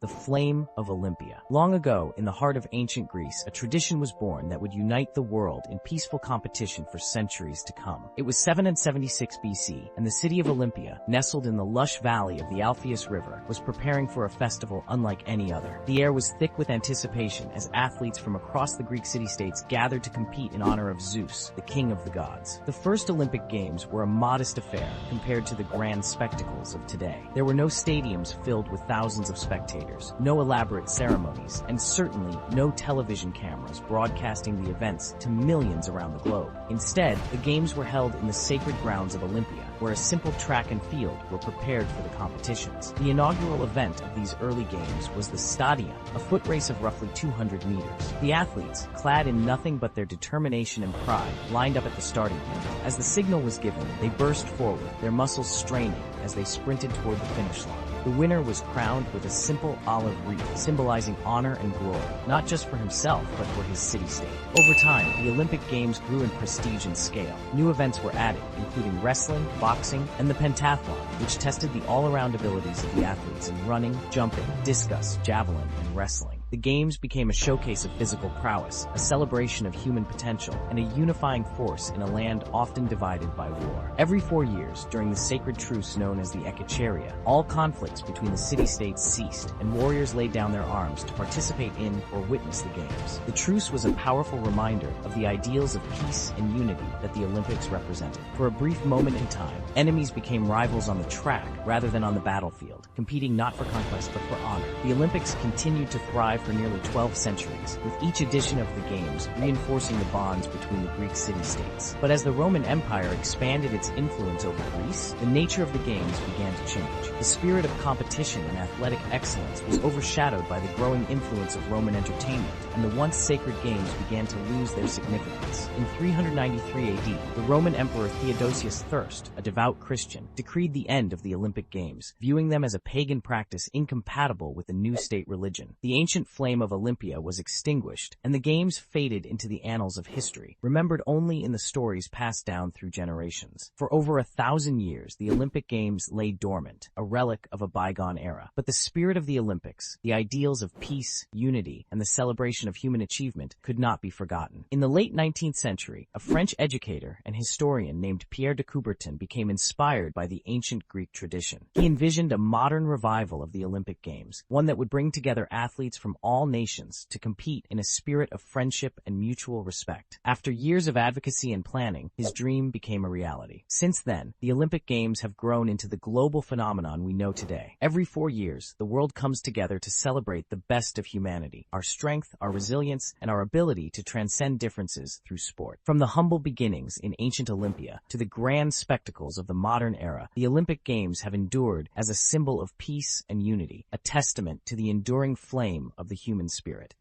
the flame of Olympia. Long ago, in the heart of ancient Greece, a tradition was born that would unite the world in peaceful competition for centuries to come. It was 776 BC, and the city of Olympia, nestled in the lush valley of the Alpheus River, was preparing for a festival unlike any other. The air was thick with anticipation as athletes from across the Greek city-states gathered to compete in honor of Zeus, the king of the gods. The first Olympic Games were a modest affair compared to the grand spectacles of today. There were no stadiums filled with thousands of spectators, no elaborate ceremonies, and certainly no television cameras broadcasting the events to millions around the globe. Instead, the games were held in the sacred grounds of Olympia, where a simple track and field were prepared for the competitions. The inaugural event of these early games was the Stadion, a foot race of roughly 200 meters. The athletes, clad in nothing but their determination and pride, lined up at the starting point. As the signal was given, they burst forward, their muscles straining as they sprinted toward the finish line. The winner was crowned with a simple olive wreath, symbolizing honor and glory, not just for himself, but for his city-state. Over time, the Olympic Games grew in prestige and scale. New events were added, including wrestling, boxing, and the pentathlon, which tested the all-around abilities of the athletes in running, jumping, discus, javelin, and wrestling. The Games became a showcase of physical prowess, a celebration of human potential, and a unifying force in a land often divided by war. Every 4 years, during the sacred truce known as the Ekecheria, all conflicts between the city-states ceased, and warriors laid down their arms to participate in or witness the Games. The truce was a powerful reminder of the ideals of peace and unity that the Olympics represented. For a brief moment in time, enemies became rivals on the track rather than on the battlefield, competing not for conquest but for honor. The Olympics continued to thrive for nearly 12 centuries, with each edition of the Games reinforcing the bonds between the Greek city-states. But as the Roman Empire expanded its influence over Greece, the nature of the Games began to change. The spirit of competition and athletic excellence was overshadowed by the growing influence of Roman entertainment, and the once sacred Games began to lose their significance. In 393 AD, the Roman Emperor Theodosius I, a devout Christian, decreed the end of the Olympic Games, viewing them as a pagan practice incompatible with the new state religion. The ancient flame of Olympia was extinguished, and the Games faded into the annals of history, remembered only in the stories passed down through generations. For over 1,000 years, the Olympic Games lay dormant, a relic of a bygone era. But the spirit of the Olympics, the ideals of peace, unity, and the celebration of human achievement could not be forgotten. In the late 19th century, a French educator and historian named Pierre de Coubertin became inspired by the ancient Greek tradition. He envisioned a modern revival of the Olympic Games, one that would bring together athletes from all nations to compete in a spirit of friendship and mutual respect. After years of advocacy and planning, his dream became a reality. Since then, the Olympic Games have grown into the global phenomenon we know today. Every 4 years, the world comes together to celebrate the best of humanity, our strength, our resilience, and our ability to transcend differences through sport. From the humble beginnings in ancient Olympia to the grand spectacles of the modern era, the Olympic Games have endured as a symbol of peace and unity, a testament to the enduring flame of the human spirit.